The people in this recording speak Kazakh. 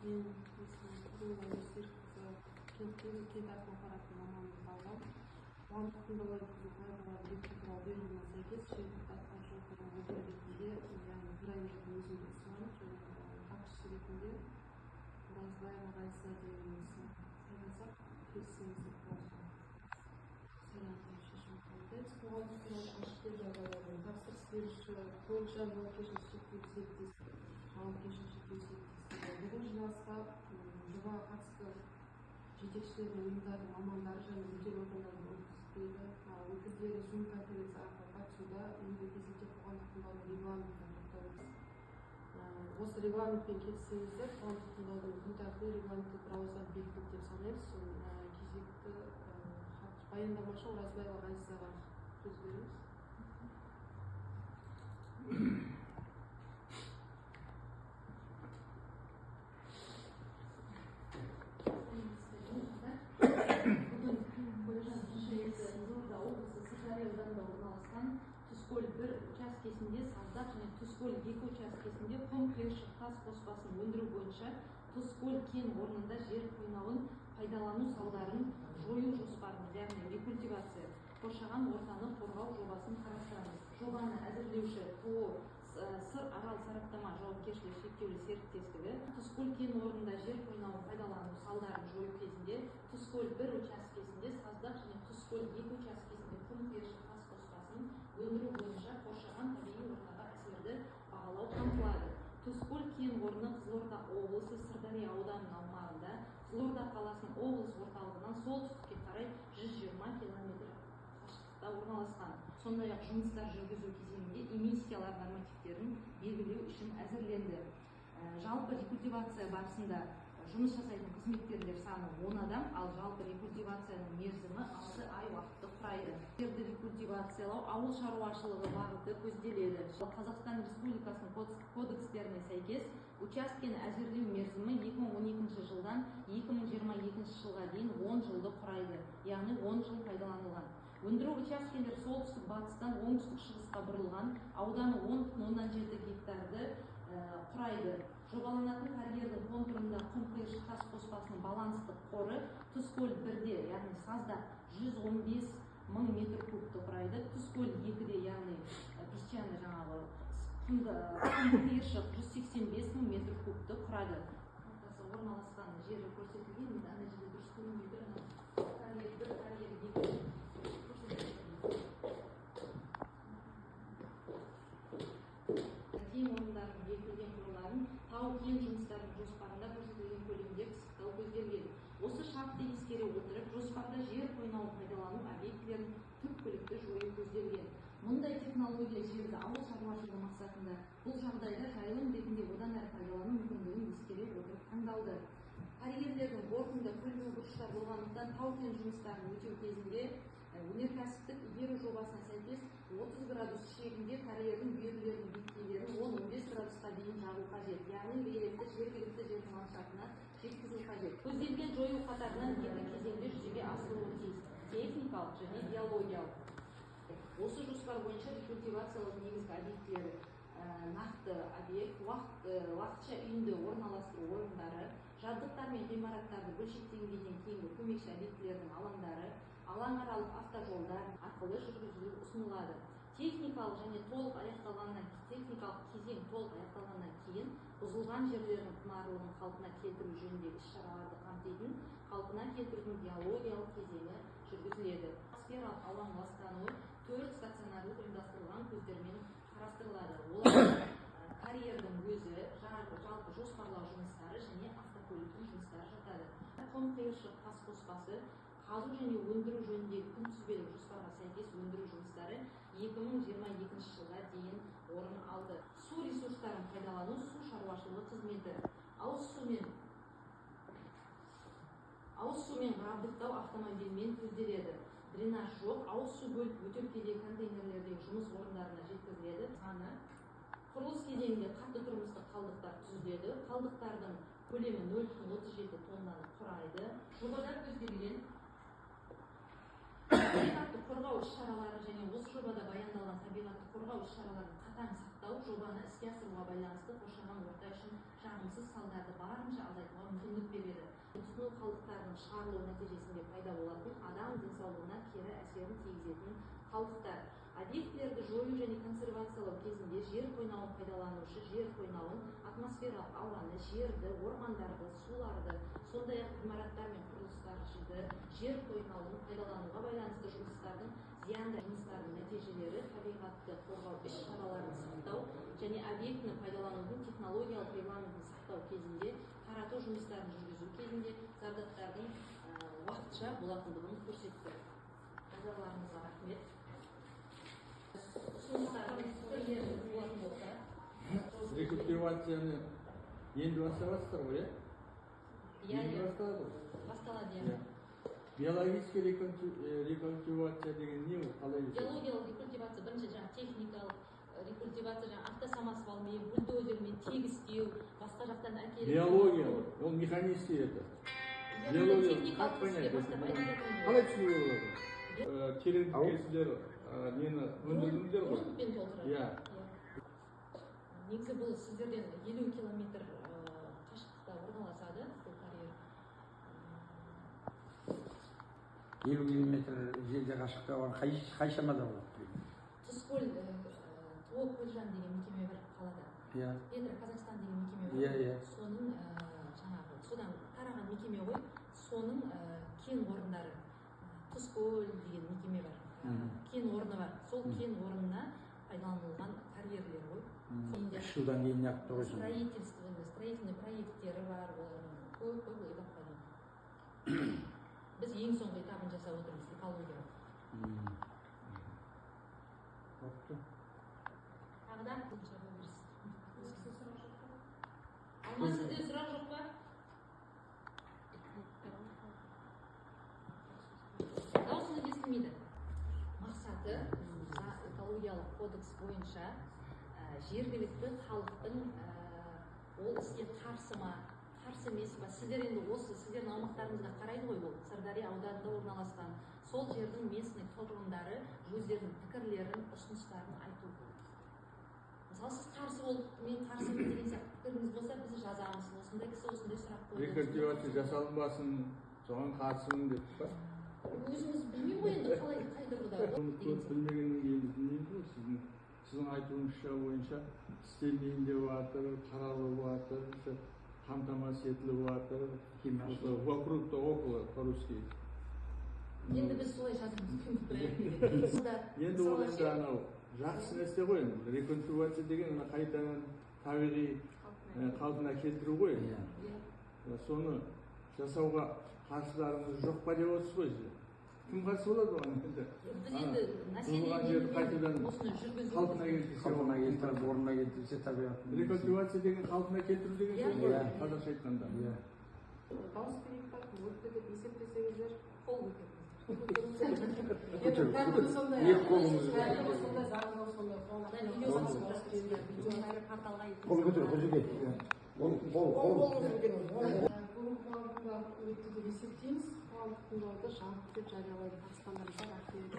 Мен Турулова Серікқызы кент әкімаппараты мамандығын алған. Қоғамдық тыңдаулар өткізу қағидалары бекіту туралы бұйрығына сәйкес жергілікті атқарушы органның өкілі ретінде, яғни премьердің өзімді ұсынамын. Хатшысы ретінде Оразбаева Ғайса деген сайласақ, келісіміңізді сайланған шешім қабылдаймыз. Қоғамдық туралы ашық жағдайлардың тапсырыс беруші бойынша жауапкершілігі шектеулі серіктестік бүгін жиналысқа жобаға қатысты жетекшілердің ұйымдардың мамандары және мүдделі органдардың өкілдері Zoom конференция арқылы қатысуда еңбек кезінде қоғамдық тыңдаудың регламентіне тоқталды. Осы регламентпен келіссеңіздер, қоғамдық тыңдаудың күн тәртібі регламентті бірауыздан бекітілді деп санаймыз. Кезекті баяндамашы Оразбаева Ғайсаға сөз береміз. Тұзкөл 1 учаскесінде Саздақ және Тұзкөл 2 учаскесінде құм қиыршық тас қоспасын өндіру бойынша Тұзкөл кен орнында жер қойнауын пайдалану салдарын жою жоспарын, яғни рекультивация, қоршаған ортаны қорғау жобасын қарастырамыз. Жобаны әзірлеуші ТО Сыр Арал сараптама жауапкершілігі шектеулі серіктестігі Тұзкөл кен орнында жер қойнауын пайдалану салдарын жою кезінде Тұзкөл 1 учаскесінде Саздақ және Тұзкөл 2 учаскесінде құм қиыршық тас қоспасын өндіру бойынша қоршаған табиғи ортаға әсерді бағалау қамтылады. Тұзкөл кен орны Қызылорда облысы Сырдария ауданының аумағында, Қызылорда қаласының облыс орталығынан солтүстікке қарай 120 км қашықтықта орналасқан. Сондай-ақ жұмыстар жүргізу кезеңінде эмиссиялар нормативтерін белгілеу үшін әзірленді. Жалпы рекультивация барысында жұмыс жасайтын қызметкерлер саны 10 адам, ал жалпы рекультивацияның мерзімі 6 ай уақытты құрайды. Жерді рекультивациялау ауыл шаруашылығы бағыты көзделеді. Қазақстан Республикасының кодекстеріне сәйкес учаскені әзірлеу мерзімі 2012 жылдан 2022 жылға дейін 10 жылды құрайды, яғни 10 жыл пайдаланылған. Өндіру учаскелері солтүстік батыстан оңтүстік шығысқа бұрылған, ауданы 10,7 гектарды құрайды. Жобаланатын карьердің контурында құм қиыршық тас қоспасының баланстық қоры Тұзкөл 1-де, яғни Саздақ 115 мың метр кубты құрайды. Тұзкөл 2-де, яғни песчаный жаңағы құм қиыршық 185 мың метр кубты құрайды. Орналасқан жері көрсетілген, ана жерде дұрыс көрінбей тұр, карьер 1, карьер 2 кен орындарының бекітілген қорларын тау-кен жұмыстарының жоспарында көрсетілген көлемде пысықтау көзделген. Осы шартты ескере отырып, жоспарда жер қойнауын пайдалану объектілерін түпкілікті жою көзделген. Мұндай технология жерді ауыл шаруашылығы мақсатында бұл жағдайда жайылым ретінде одан әрі пайдалану мүмкіндігін ескере отырып таңдалды. Карьерлердің бортында көлбеу бұрыштар болғандықтан тау-кен жұмыстарын өтеу кезінде өнеркәсіптік игеру жобасына сәйкес 30 градус шегінде карьердің бүйірлерінің беткейлерін 10-15 градусқа дейін жағу қажет, яғни рельефті жергілікті жердің ландшафтына жеткізу қажет. Көзделген жою қатарынан екі кезеңде жүзеге асырылуы тиіс: техникалық және биологиялық. Осы жоспар бойынша рекультивациялық негізгі объектілері нақты объект, уақытша үйінді орналастыру орындары, жабдықтар мен ғимараттарды бөлшектенгеннен кейінгі көмекші объектілердің алаңдары, алаңаралық автожолдар арқылы жүргізілу ұсынылады. Техникалық кезең толық аяқталғаннан кейін бұзылған жерлердің құнарлылығын қалпына келтіру жөніндегі іс-шараларды қамтитын қалпына келтірудің биологиялық кезеңі жүргізіледі. Сфералық алаң ластануы 4 стационарлық ұйымдастырылған көздермен қарастырылады. Олар карьердің өзі, жалпы жоспарлау жұмыстары және автокөліктің жұмыстары жатады. Құм қиыршық тас қоспасы қазу және өндіру жөніндегі күнтізбелік жоспарға сәйкес өндіру жұмыстары 2022 жылға дейін орын алды. Су ресурстарын пайдалану су шаруашылығы қызметі. Ауыз сумен жабдықтау автомобильмен көзделеді. Дренаж жоқ, ауыз су бөліп бөтелкедегі контейнерлердегі жұмыс орындарына жеткізіледі. Саны құрылыс кезеңінде қатты тұрмыстық қалдықтар түзіледі. Қалдықтардың көлемі 0,37 тоннаны құрайды. Жобада көзделген табиғатты қорғау іс-шаралары және осы жобада баяндалған табиғатты қорғау іс-шараларын қатаң сақтау жобаны іске асыруға байланысты қоршаған орта үшін жағымсыз салдарды барынша азайтуға әсерін тигізетін қалдықтар. Объектілерді жою және консервациялау кезінде жер қойнауын пайдаланушы жер қойнауын, атмосфералық ауаны, жерді, ормандарды, суларды, сондай-ақ ғимараттар мен құрылыстарды, жер қойнауын пайдалануға байланысты жұмыстардың зиянды жұмыстардың нәтижелері, табиғатты қорғау іс-шараларын сақтау және объектіні пайдаланудың технологиялық регламентін сақтау кезінде тарату жұмыстарын жүргізу кезінде зардаптардың уақытша болатындығын көрсетті. Назарларыңызға рахмет. Рекультивацияны енді баставатсыздар ғой, иә? Енді басталады ғой? Басталады, иә. Биологический рекультивация деген не ол? Қалай жүреді? Биологиялық рекультивация бірінші жаңағы техникалық рекультивация, жаңағы автосамосвалмен, бульдозермен тегістеу, басқа жақтан әкеліп. Биологиялық, ол механический это. Биологиялық, как понять? Қалай түсінуге болады? Тереңдікесіздер нені өндірдіңдер ғой? Грунтпен толтырады. Иә. Негізі бұл сіздерден 50 километр қашықтықта орналасады, бұл карьер. 50 километр жерде қашықта бар, қай шамада болады? Тұскөл, Туок Көлжан деген мекеме бар қалада. Иә. Петро Казахстан деген мекеме бар. Иә. Соның жаңағы содан тараған мекеме ғой. Соның кен орындары. Тұскөл деген мекеме бар. Кен орны бар. Сол кен орнына пайдаланылған карьерлер ғой. 3 жылдан кейін яқты ғой. Строительный проекттері бар, олардың көп этапқа дейін. Біз ең соңғы этабын жасап отырмыз, экология. Тағы да Алма, сізде сұрақ жоқ па? Даусыңыз естілмейді. Мақсаты экологиялық кодекс бойынша жергілікті халықтың ол іске қарсы ма, қарсы емес па? Сіздер енді осы сіздердің аумақтарыңызға қарайды ғой, ол Сырдария ауданында орналасқан. Сол жердің местный тұрғындары өздерінің пікірлерін, ұсыныстарын айту. Мысалы, сіз қарсы болып, мен қарсымын деген сияқты пікіріңіз болса, біз жазамыз. Осындай кісі осындай сұрақ қойды. Рекультивация жасалынбасын, соған қарсымын деп па? Өзіңіз білмей ме енді қалай қайдыруда? Білмегеннен кейін білмеймін ғой, сіздің айтуыңызша бойынша істелмейін деп жатыр, қаралып жатыр, қамтамасыз етіліп жатыр, вокруг-то около по-русски. Енді біз солай жазамыз. Енді ол енді анау жақсы нәрсе ғой, рекультивация деген қайтадан табиғи қалпына келтіру ғой. Соны жасауға қарсыларыңыз жоқ па деп отырсыз ғой сіз? Кім қарсы болады оған енді? Біз енді қайтадан қалпына келтіріп, орнына келтірсе табиғатын. Рекультивация деген қалпына келтіру деген сөз ғой, қазақша айтқанда. Дауыс берейік па, өтті деп есептесеңіздер, қол көтеріңіз. Екі қолыңыз. Қол көтер, көзеге. Өтті деп есептейміз. Қоғамдық тыңдауды жабық деп жариялайды. Қазақстандарда рахмет.